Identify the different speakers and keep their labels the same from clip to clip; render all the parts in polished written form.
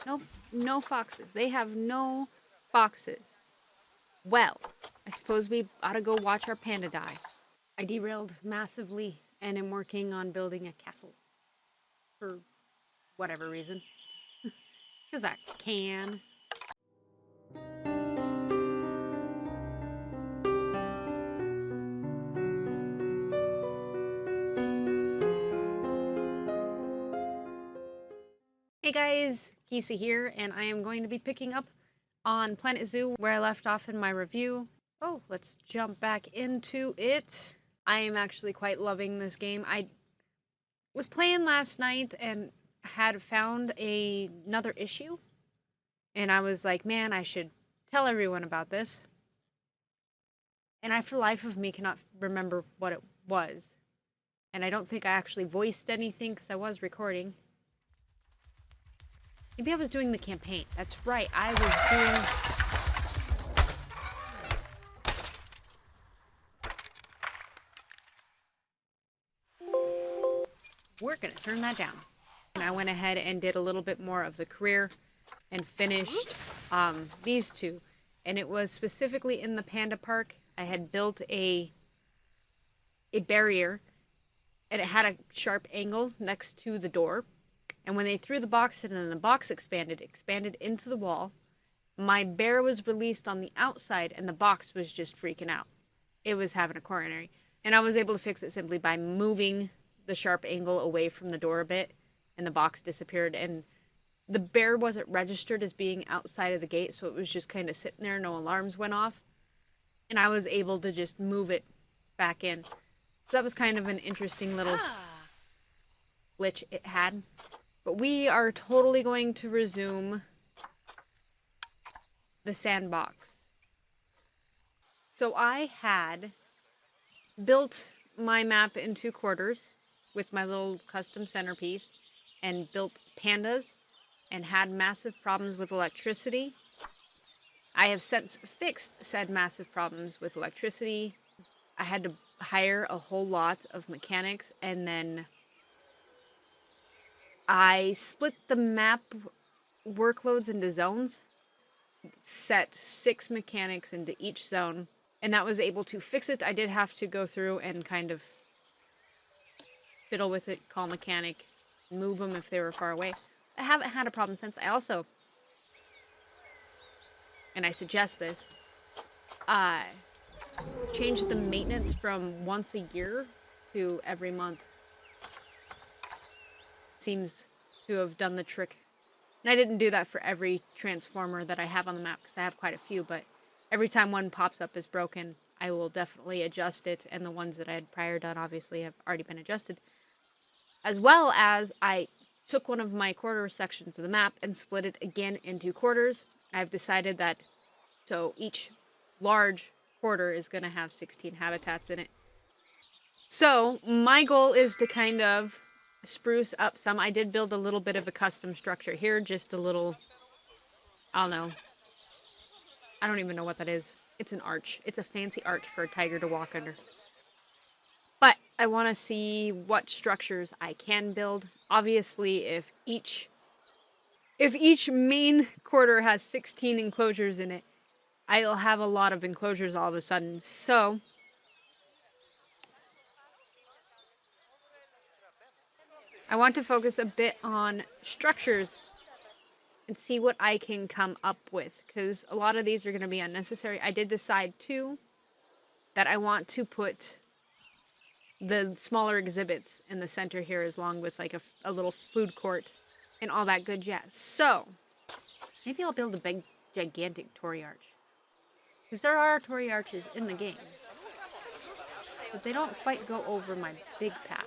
Speaker 1: Nope, no foxes. They have no foxes. Well, I suppose we ought to go watch our panda die. I derailed massively and am working on building a castle. For whatever reason. Because I can. Hey guys, Kisa here, and I am going to be picking up on Planet Zoo where I left off in my review. Oh, let's jump back into it. I am actually quite loving this game. I was playing last night and had found another issue, and I was like, man, I should tell everyone about this. And I, for the life of me, cannot remember what it was. And I don't think I actually voiced anything because I was recording. Maybe I was doing the campaign. That's right, I was doing... We're gonna turn that down. And I went ahead and did a little bit more of the career and finished these two. And it was specifically in the Panda Park. I had built a barrier, and it had a sharp angle next to the door. And when they threw the box in and the box expanded into the wall, my bear was released on the outside and the box was just freaking out. It was having a coronary. And I was able to fix it simply by moving the sharp angle away from the door a bit, and the box disappeared. And the bear wasn't registered as being outside of the gate, so it was just kind of sitting there, no alarms went off. And I was able to just move it back in. So that was kind of an interesting little glitch it had. But we are totally going to resume the sandbox. So I had built my map in 2 quarters with my little custom centerpiece and built pandas and had massive problems with electricity. I have since fixed said massive problems with electricity. I had to hire a whole lot of mechanics, and then I split the map workloads into zones, set 6 mechanics into each zone, and that was able to fix it. I did have to go through and kind of fiddle with it, call mechanic, move them if they were far away. I haven't had a problem since. I also, and I suggest this, changed the maintenance from once a year to every month. Seems to have done the trick. And I didn't do that for every transformer that I have on the map because I have quite a few, but every time one pops up as broken, I will definitely adjust it, and the ones that I had prior done obviously have already been adjusted. As well as I took one of my quarter sections of the map and split it again into quarters. I've decided that so each large quarter is going to have 16 habitats in it. So my goal is to kind of spruce up some. I did build a little bit of a custom structure here, just a little, I don't know. I don't even know what that is. It's an arch. It's a fancy arch for a tiger to walk under. But I want to see what structures I can build. Obviously, if each main quarter has 16 enclosures in it, I'll have a lot of enclosures all of a sudden. So I want to focus a bit on structures and see what I can come up with, because a lot of these are going to be unnecessary. I did decide, too, that I want to put the smaller exhibits in the center here, as long with like a little food court and all that good jazz. So maybe I'll build a big, gigantic Torii arch, because there are Torii arches in the game, but they don't quite go over my big path.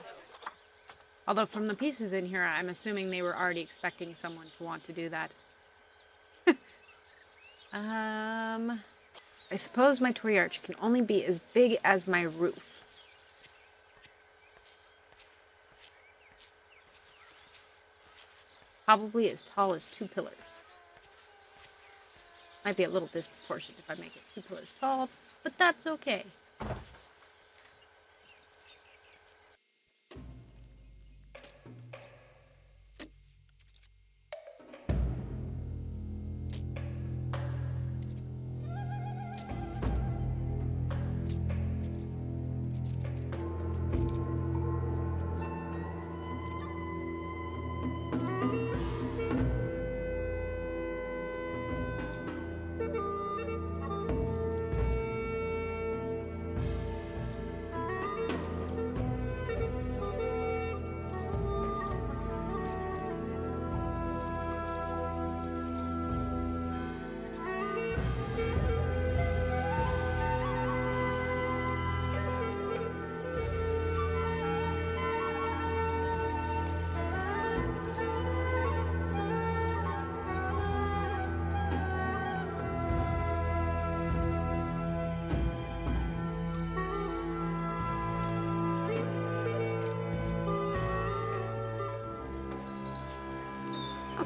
Speaker 1: Although from the pieces in here, I'm assuming they were already expecting someone to want to do that. I suppose my Torii arch can only be as big as my roof. Probably as tall as 2 pillars. Might be a little disproportionate if I make it 2 pillars tall, but that's okay.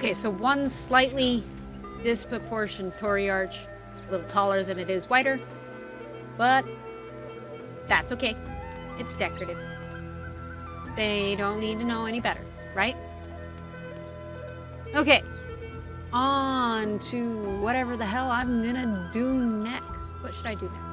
Speaker 1: Okay, so one slightly disproportionate Tory arch, a little taller than it is wider, but that's okay. It's decorative. They don't need to know any better, right? Okay, on to whatever the hell I'm gonna do next. What should I do next?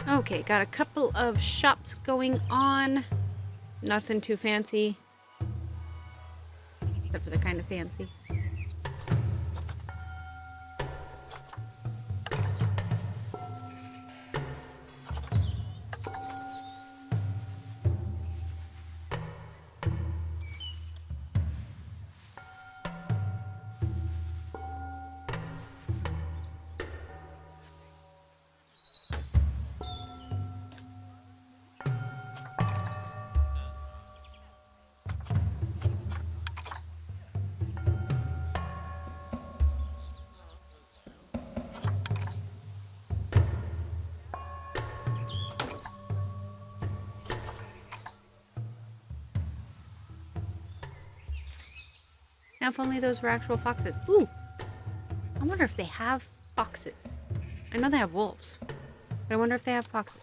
Speaker 1: Okay, got a couple of shops going on. Nothing too fancy. Except for the kind of fancy. Now, if only those were actual foxes. Ooh! I wonder if they have foxes. I know they have wolves, but I wonder if they have foxes.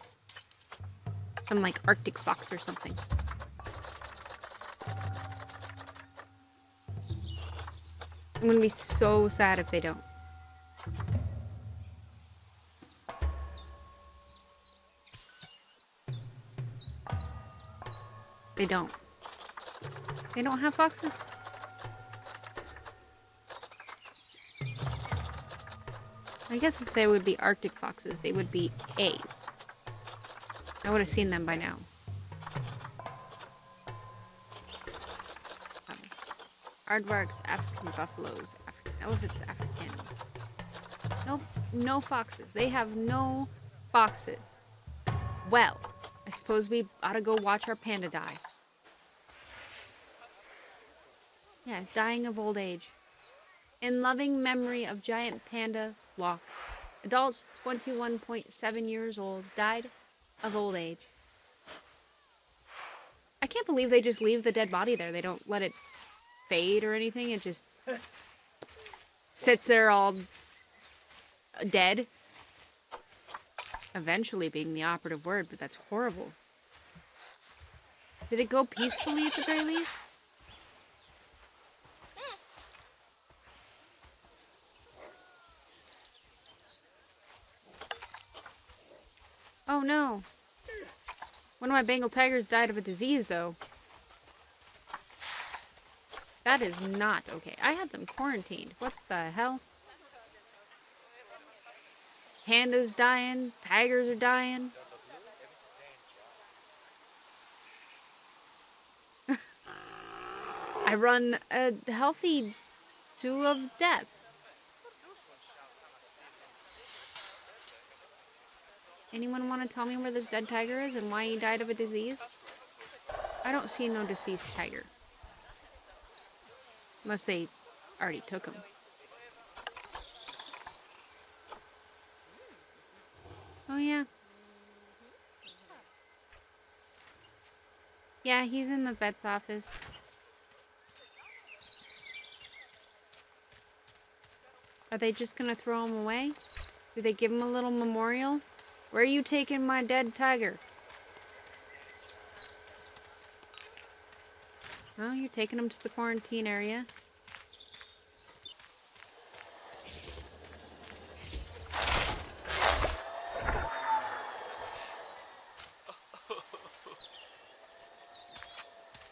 Speaker 1: Some, like, Arctic fox or something. I'm gonna be so sad if they don't. They don't. They don't have foxes? I guess if they would be Arctic foxes, they would be A's. I would have seen them by now. Aardvarks, African buffaloes, African elephants, African. Nope, no foxes. They have no foxes. Well, I suppose we ought to go watch our panda die. Yeah, dying of old age. In loving memory of giant panda Lock. Adult, 21.7 years old, died of old age. I can't believe they just leave the dead body there. They don't let it fade or anything. It just sits there all dead. Eventually being the operative word, but that's horrible. Did it go peacefully at the very least? Oh no. One of my Bengal tigers died of a disease, though. That is not okay. I had them quarantined. What the hell? Pandas dying. Tigers are dying. I run a healthy zoo of death. Anyone want to tell me where this dead tiger is and why he died of a disease? I don't see no deceased tiger. Unless they already took him. Oh yeah. Yeah, he's in the vet's office. Are they just gonna throw him away? Do they give him a little memorial? Where are you taking my dead tiger? Oh, you're taking him to the quarantine area.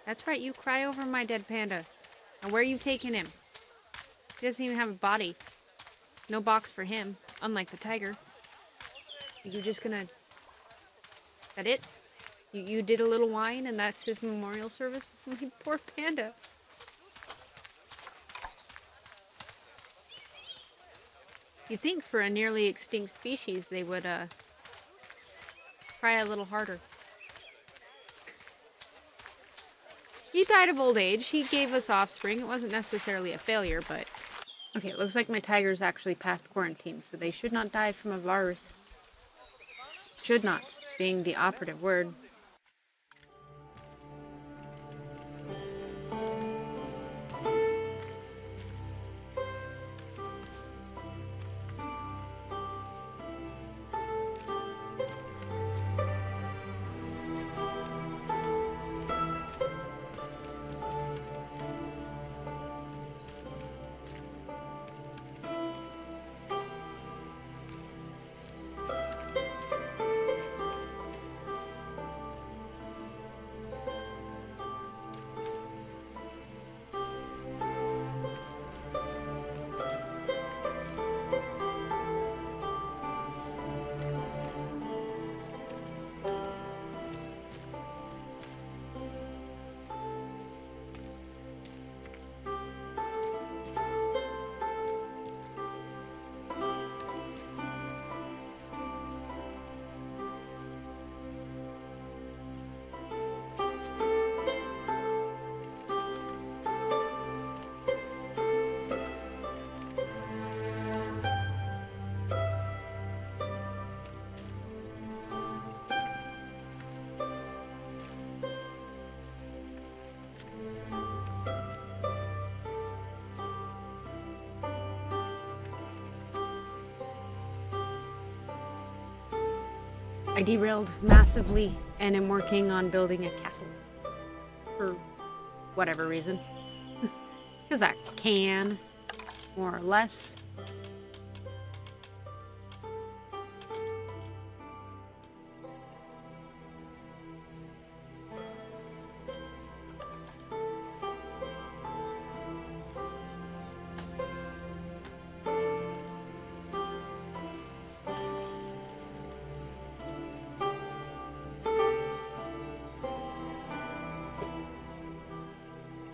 Speaker 1: That's right, you cry over my dead panda. Now where are you taking him? He doesn't even have a body. No box for him, unlike the tiger. Are you just gonna... That it? You did a little wine and that's his memorial service? My poor panda. You'd think for a nearly extinct species they would try a little harder. He died of old age. He gave us offspring. It wasn't necessarily a failure, but... Okay, it looks like my tiger's actually past quarantine, so they should not die from a virus. Should not, being the operative word. I derailed massively and am working on building a castle. For whatever reason. Because I can, more or less.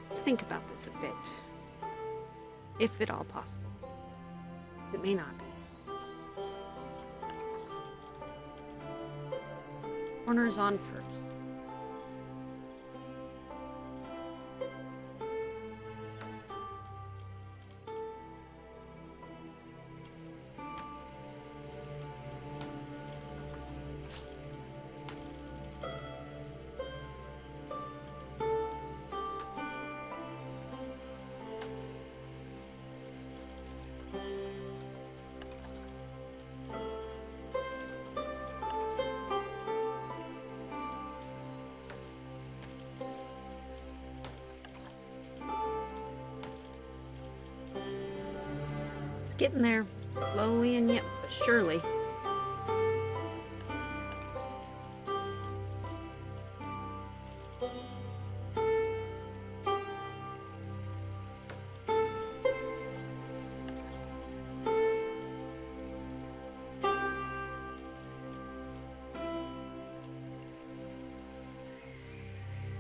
Speaker 1: Let's think about this a bit. If at all possible. It may not be. Corners on first. It's getting there, slowly and yet but surely.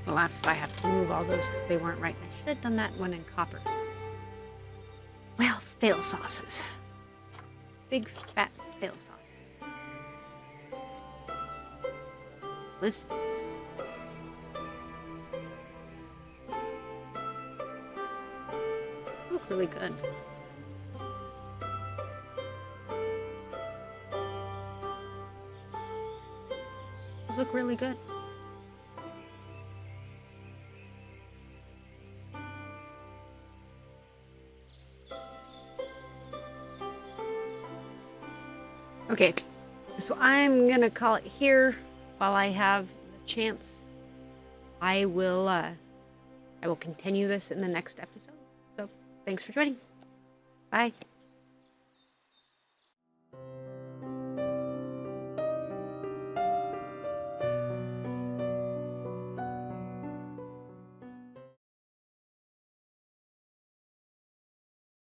Speaker 1: Well, I have to move all those because they weren't right. I should have done that one in copper. Well, fail sauces. Big fat fail sauces. Listen. Look really good. Those look really good. Okay, so I'm gonna call it here while I have the chance. I will continue this in the next episode. So thanks for joining. Bye.